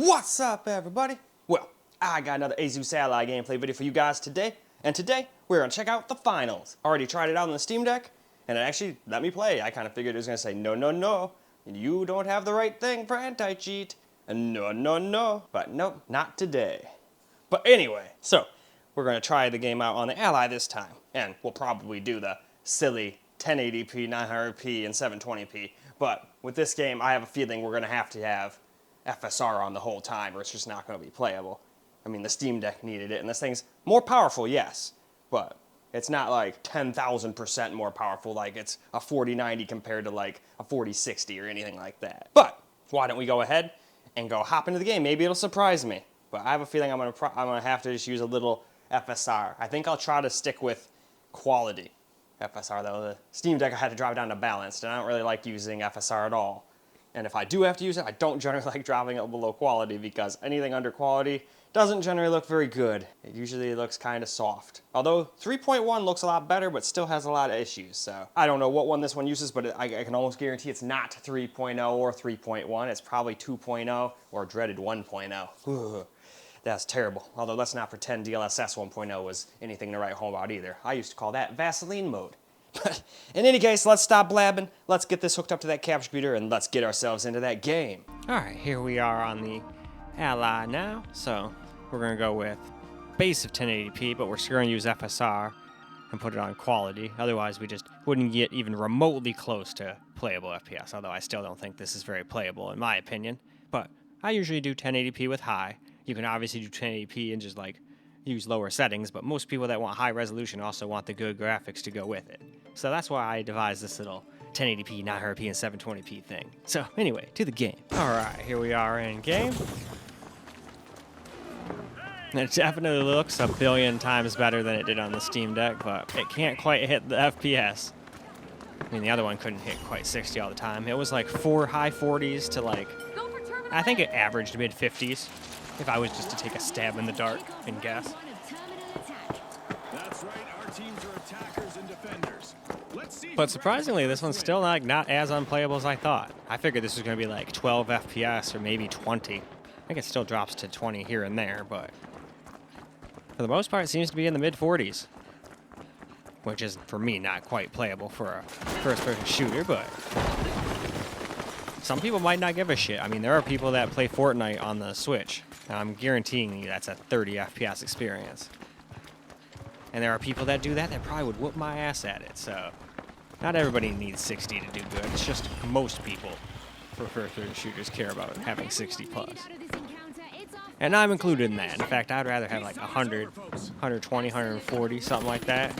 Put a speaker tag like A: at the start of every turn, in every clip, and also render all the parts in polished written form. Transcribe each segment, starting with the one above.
A: What's up, everybody? Well, I got another Asus Ally gameplay video for you guys today, and today we're gonna check out the finals. Already tried it out on the Steam Deck, and it actually let me play. I kind of figured it was gonna say, no, you don't have the right thing for anti-cheat, and no, but nope, not today. But anyway, so we're gonna try the game out on the Ally this time, and we'll probably do the silly 1080p, 900p, and 720p, but with this game, I have a feeling we're gonna have FSR on the whole time, or it's just not going to be playable. I mean, the Steam Deck needed it, and this thing's more powerful, yes, but it's not like 10,000% more powerful like it's a 4090 compared to like a 4060 or anything like that. But why don't we go ahead and go hop into the game? Maybe it'll surprise me, but I have a feeling I'm gonna have to just use a little FSR. I think I'll try to stick with quality FSR though. The Steam Deck I had to drop it down to balanced, and I don't really like using FSR at all. And if I do have to use it, I don't generally like dropping it below quality because anything under quality doesn't generally look very good. It usually looks kind of soft. Although 3.1 looks a lot better, but still has a lot of issues. So I don't know what one this one uses, but I can almost guarantee it's not 3.0 or 3.1. It's probably 2.0 or dreaded 1.0. Ooh, that's terrible. Although let's not pretend DLSS 1.0 was anything to write home about either. I used to call that Vaseline mode. But in any case, let's stop blabbing, let's get this hooked up to that capture computer, and let's get ourselves into that game. Alright, here we are on the Ally now. So we're going to go with base of 1080p, but we're still going to use FSR and put it on quality. Otherwise, we just wouldn't get even remotely close to playable FPS, although I still don't think this is very playable in my opinion. But I usually do 1080p with high. You can obviously do 1080p and just like use lower settings, but most people that want high resolution also want the good graphics to go with it. So that's why I devised this little 1080p, 900p, and 720p thing. So anyway, to the game. Alright, here we are in game. And it definitely looks a billion times better than it did on the Steam Deck, but it can't quite hit the FPS. I mean, the other one couldn't hit quite 60 all the time. It was like high 40s to like, I think it averaged mid 50s. If I was just to take a stab in the dark and guess.
B: That's right, our teams are attackers and defenders.
A: But surprisingly, this one's still not as unplayable as I thought. I figured this was going to be like 12 FPS or maybe 20. I think it still drops to 20 here and there, but for the most part, it seems to be in the mid 40s. Which is, for me, not quite playable for a first-person shooter, but some people might not give a shit. I mean, there are people that play Fortnite on the Switch. I'm guaranteeing you that's a 30 FPS experience. And there are people that do that probably would whoop my ass at it. So not everybody needs 60 to do good. It's just most people for first-person shooters care about having 60 plus. And I'm included in that. In fact, I'd rather have like 100, 120, 140, something like that.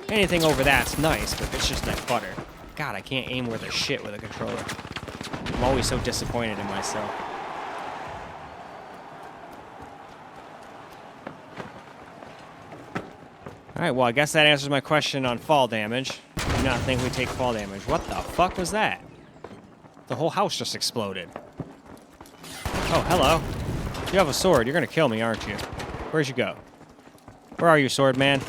A: Anything over that's nice, but it's just like butter. God, I can't aim worth a shit with a controller. I'm always so disappointed in myself. Alright, well, I guess that answers my question on fall damage. I do not think we take fall damage. What the fuck was that? The whole house just exploded. Oh, hello. You have a sword. You're gonna kill me, aren't you? Where'd you go? Where are you, sword man?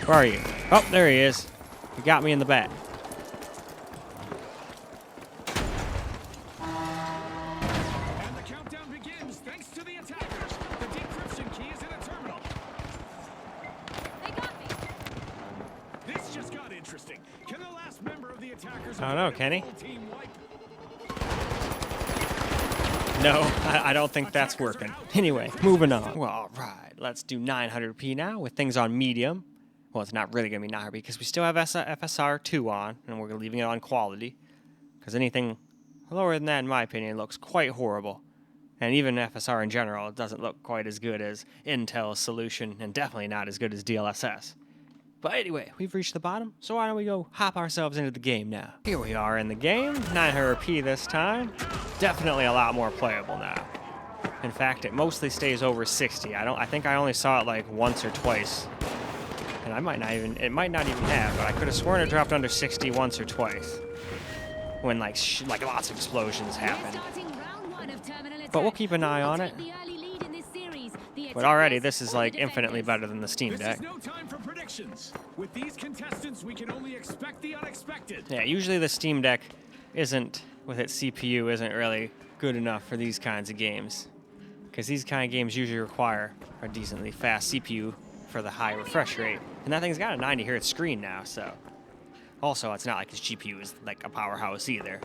A: Where are you? Oh, there he is. He got me in the back.
B: And the countdown begins thanks to the attackers. The decryption key is in a terminal. They got me. This just got interesting. Can the last member of the attackers
A: I don't know, Kenny. No, I don't think that's working. Anyway, moving on. Well, all right, let's do 900p now with things on medium. Well, it's not really going to be 900p because we still have FSR 2 on, and we're leaving it on quality. Because anything lower than that, in my opinion, looks quite horrible. And even FSR in general, it doesn't look quite as good as Intel's solution, and definitely not as good as DLSS. But anyway, we've reached the bottom, so why don't we go hop ourselves into the game now. Here we are in the game, 900p this time. Definitely a lot more playable now. In fact, it mostly stays over 60. I think I only saw it like once or twice. And it might not even have, but I could have sworn it dropped under 60 once or twice. When like lots of explosions happen. But we'll keep an eye on it. But already, this is like infinitely better than the Steam Deck.
B: This is no time for predictions. With these contestants, we can only expect the unexpected.
A: Yeah, usually the Steam Deck with its CPU isn't really good enough for these kinds of games, because these kind of games usually require a decently fast CPU for the high refresh rate. And that thing's got a 90 Hz screen now, so. Also, it's not like his GPU is like a powerhouse either.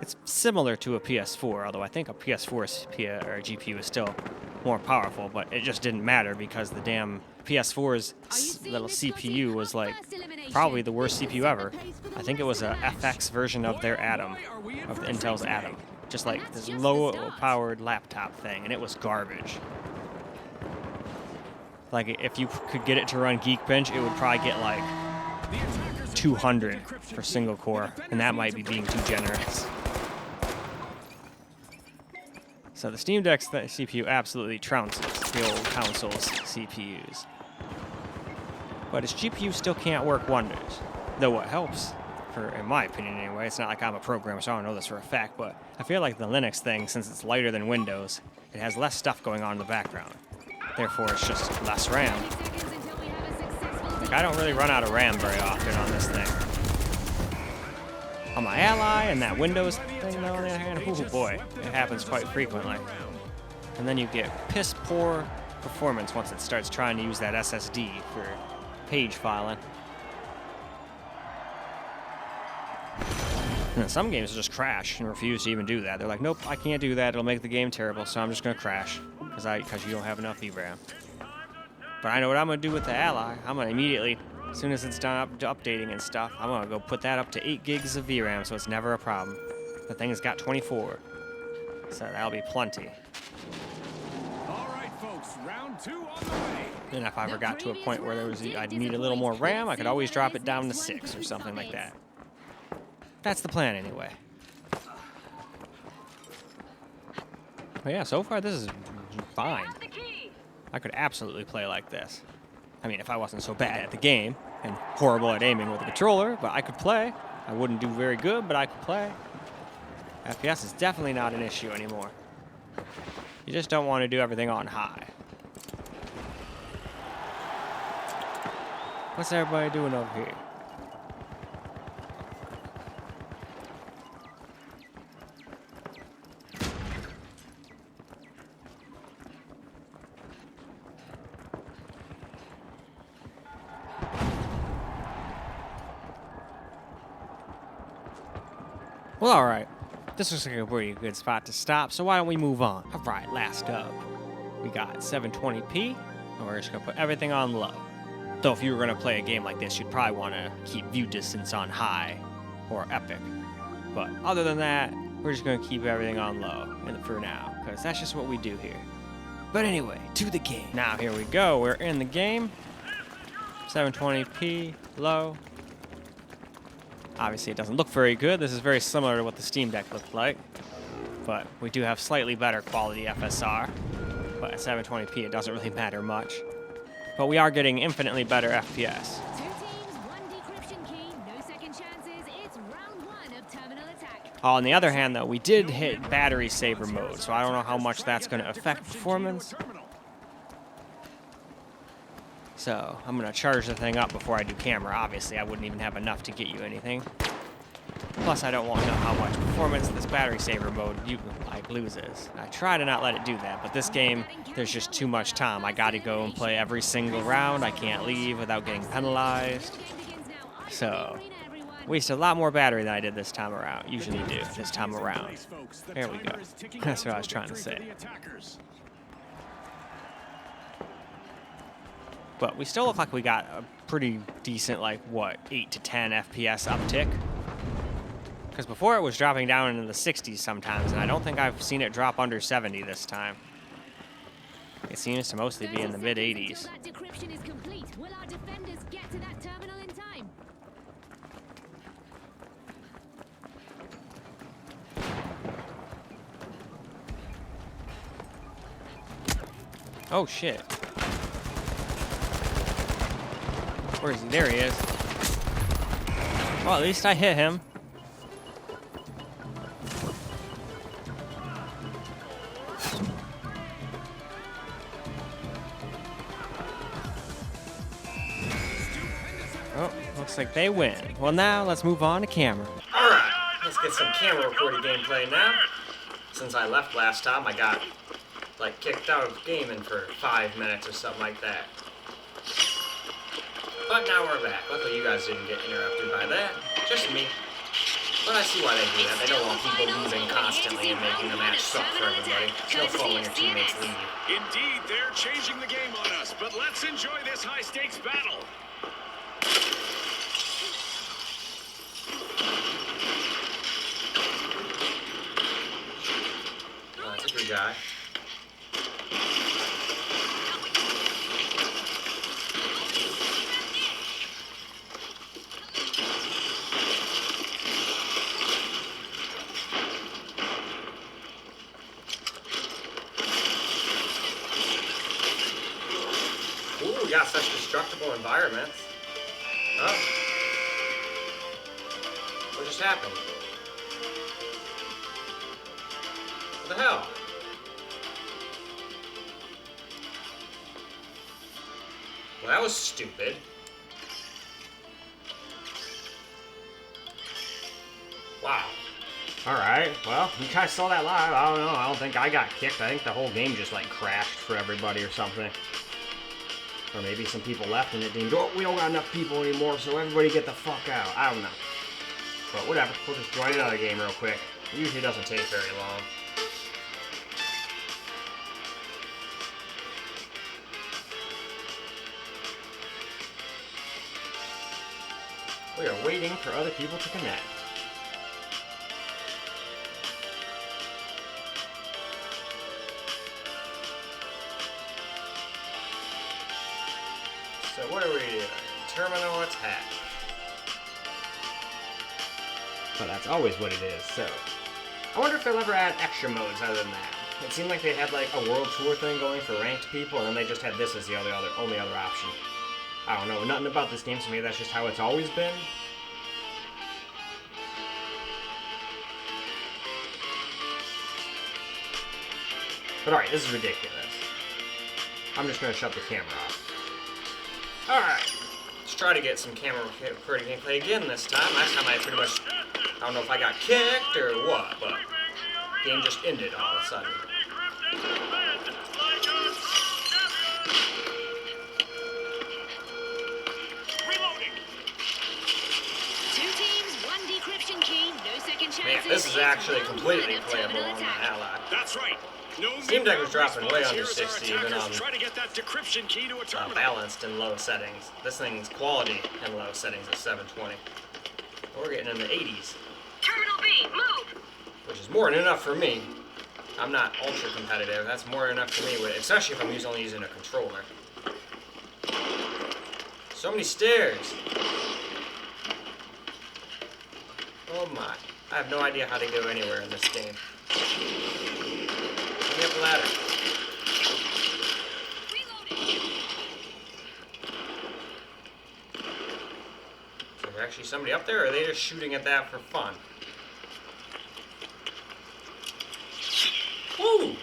A: It's similar to a PS4, although I think a PS4's GPU is still more powerful, but it just didn't matter because the damn PS4's little CPU was like probably the worst CPU ever. I think it was a FX version of their Atom, of Intel's Atom. Just like this low-powered laptop thing, and it was garbage. Like, if you could get it to run Geekbench, it would probably get like 200 for single core, and that might be being too generous. So the Steam Deck's CPU absolutely trounces the old console's CPUs. But its GPU still can't work wonders. Though what helps, in my opinion anyway, it's not like I'm a programmer, so I don't know this for a fact, but I feel like the Linux thing, since it's lighter than Windows, it has less stuff going on in the background. Therefore, it's just less RAM. Like, I don't really run out of RAM very often on this thing. On my Ally and that Windows thing, though, on the other hand, oh boy, it happens quite frequently. And then you get piss poor performance once it starts trying to use that SSD for page filing. And some games will just crash and refuse to even do that. They're like, nope, I can't do that. It'll make the game terrible, so I'm just going to crash because you don't have enough VRAM. But I know what I'm going to do with the Ally. I'm going to immediately, as soon as it's done updating and stuff, I'm going to go put that up to 8 gigs of VRAM, so it's never a problem. The thing has got 24, so that'll be plenty.
B: All right, folks, round 2 on the way.
A: And if I ever got to a point where I'd need a little more RAM, I could always drop it down to 6 or something like that. That's the plan anyway. But yeah, so far this is fine. I could absolutely play like this. I mean, if I wasn't so bad at the game and horrible at aiming with a controller, but I could play. I wouldn't do very good, but I could play. FPS is definitely not an issue anymore. You just don't want to do everything on high. What's everybody doing over here? Well, all right. This looks like a pretty good spot to stop, so why don't we move on? All right, last up, we got 720p, and we're just gonna put everything on low. Though if you were gonna play a game like this, you'd probably wanna keep view distance on high, or epic. But other than that, we're just gonna keep everything on low for now, because that's just what we do here. But anyway, to the game. Now here we go, we're in the game. 720p, low. Obviously, it doesn't look very good. This is very similar to what the Steam Deck looked like. But we do have slightly better quality FSR. But at 720p, it doesn't really matter much. But we are getting infinitely better FPS.
C: 2 teams, 1 decryption key, no second chances. It's round 1 of terminal attack.
A: On the other hand, though, we did hit battery saver mode, so I don't know how much that's going to affect performance. So I'm going to charge the thing up before I do camera. Obviously, I wouldn't even have enough to get you anything. Plus, I don't want to know how much performance this battery saver mode loses. I try to not let it do that, but this game, there's just too much time. I got to go and play every single round. I can't leave without getting penalized. So, wasted a lot more battery than I did this time around. Usually do this time around. There we go. That's what I was trying to say. But we still look like we got a pretty decent, 8 to 10 FPS uptick. Because before it was dropping down into the 60s sometimes, and I don't think I've seen it drop under 70 this time. It seems to mostly be in the mid-80s.
C: That decryption is complete. Will our defenders get to that terminal in time?
A: Oh, shit. Where is he? There he is. Well, at least I hit him. Oh, looks like they win. Well, now let's move on to camera. Alright, let's get some camera recorded gameplay now. since I left last time, I got, like, kicked out of gaming for 5 minutes or something like that. But now we're back. Luckily you guys didn't get interrupted by that. Just me. But I see why they do that. They don't want people losing constantly and making the match suck for everybody. It's no fun when your teammates leave.
B: Indeed, they're changing the game on us, but let's enjoy this high-stakes battle.
A: Oh, that's a good guy. Ooh, we got such destructible environments. Oh. What just happened? What the hell? Well, that was stupid. Wow. Alright, well, you guys saw that live. I don't know. I don't think I got kicked. I think the whole game just, like, crashed for everybody or something. Or maybe some people left and it deemed, oh, we don't got enough people anymore, so everybody get the fuck out. I don't know. But whatever. We'll just join another game real quick. It usually doesn't take very long. We are waiting for other people to connect. So what are we doing? Terminal attack. But that's always what it is, so. I wonder if they'll ever add extra modes other than that. It seemed like they had like a world tour thing going for ranked people, and then they just had this as the only other option. I don't know, nothing about this game, so maybe that's just how it's always been. But alright, this is ridiculous. I'm just gonna shut the camera off. Alright, let's try to get some camera pretty gameplay again this time. Last time I pretty much, I don't know if I got kicked or what, but the game just ended all of a sudden. Man, this is actually completely playable on my Ally.
B: That's right. No
A: Steam Deck was dropping way under 60 even on
B: try to get that decryption key to a terminal.
A: Balanced in low settings. This thing's quality in low settings at 720. We're getting in the 80s.
C: Terminal B, move!
A: Which is more than enough for me. I'm not ultra competitive. That's more than enough for me, especially if I'm only using a controller. So many stairs. Oh my. I have no idea how to go anywhere in this game. Let me up the ladder. Is there actually somebody up there, or are they just shooting at that for fun? Woo!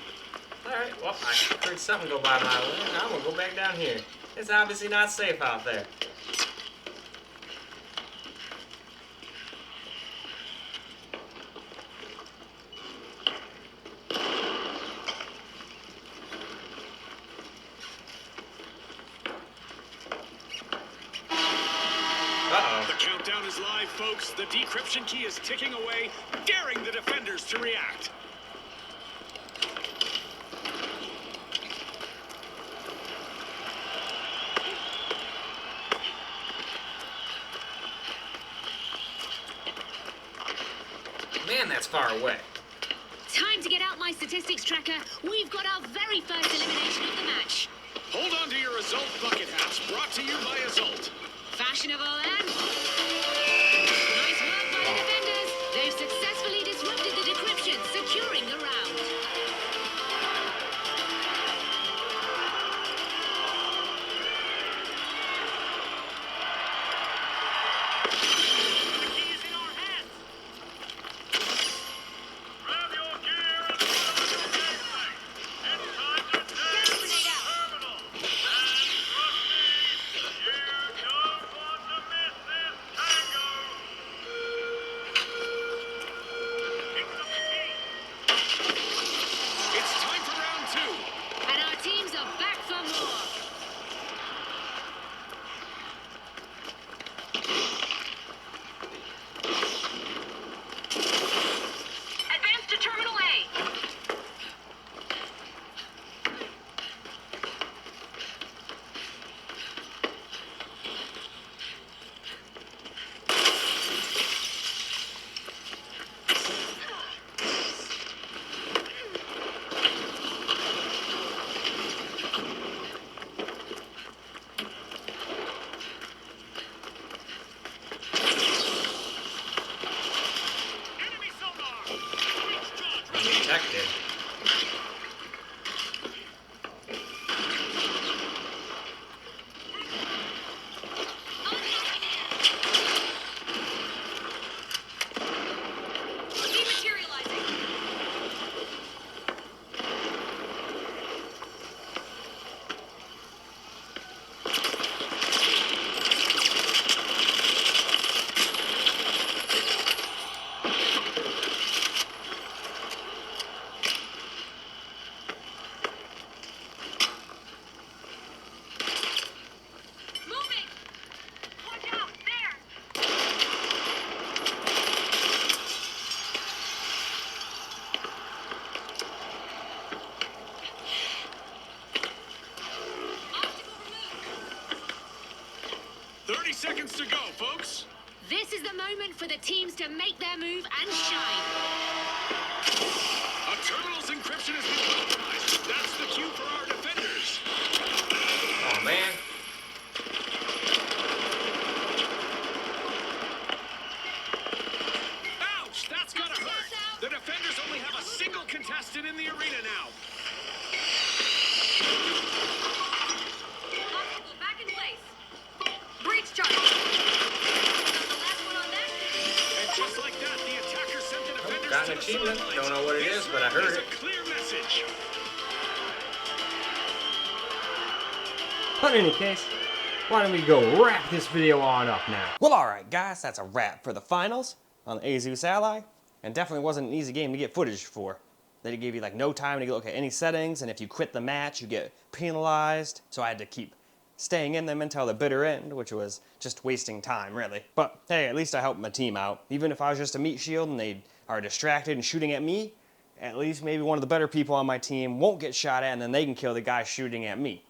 A: Alright, well, I heard something go by my way. I'm gonna go back down here. It's obviously not safe out there.
B: Folks, the decryption key is ticking away, daring the defenders to react.
A: Man, that's far away.
C: Time to get out my statistics tracker. We've got our very first elimination of the match.
B: Hold on to your result bucket hats, brought to you by Azult.
C: Fashionable and... Nice work by the defenders. They've successfully disrupted the decryption, securing the round.
B: The key is in our hands. Grab your gear and follow your gateway. It's time to test the terminal. And trust me, you don't want to miss this seconds to go, folks.
C: This is the moment for the teams to make their move and shine.
B: A terminal's encryption has been compromised. That's the cue for our defenders.
D: Oh man.
B: Ouch, that's gotta hurt. The defenders only have a single contestant in the arena now.
C: Obstacle back in place. Breach charge. The last one on that.
B: And just like that, the attacker sent the defenders
D: Got
B: to
D: an
B: the
D: achievement.
B: sidelines.
D: Don't know what it is, but I heard
B: It's
D: it.
B: a clear message.
E: But in any case, why don't we go wrap this video on up now?
A: Well, alright guys, that's a wrap for the finals on the Asus Ally. And definitely wasn't an easy game to get footage for. They gave you like no time to look at any settings, and if you quit the match, you get penalized. So I had to keep staying in them until the bitter end, which was just wasting time, really. But hey, at least I helped my team out. Even if I was just a meat shield and they are distracted and shooting at me, at least maybe one of the better people on my team won't get shot at, and then they can kill the guy shooting at me.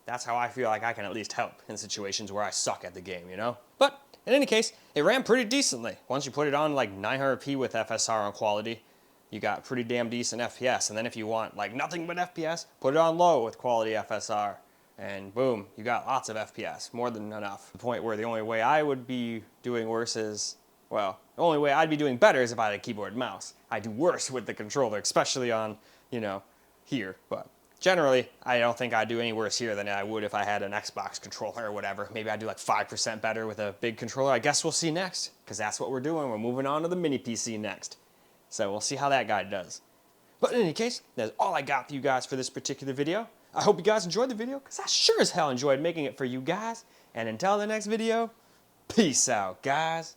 A: That's how I feel like I can at least help in situations where I suck at the game, you know? But in any case, it ran pretty decently. Once you put it on like 900p with FSR on quality, you got pretty damn decent FPS. And then if you want like nothing but FPS, put it on low with quality FSR. And boom, you got lots of FPS, more than enough. The point where the only way I would be doing worse is, well, the only way I'd be doing better is if I had a keyboard and mouse. I do worse with the controller, especially on, you know, here. But generally, I don't think I'd do any worse here than I would if I had an Xbox controller or whatever. Maybe I'd do like 5% better with a big controller. I guess we'll see next, because that's what we're doing. We're moving on to the mini PC next. So we'll see how that guy does. But in any case, that's all I got for you guys for this particular video. I hope you guys enjoyed the video, because I sure as hell enjoyed making it for you guys. And until the next video, peace out, guys.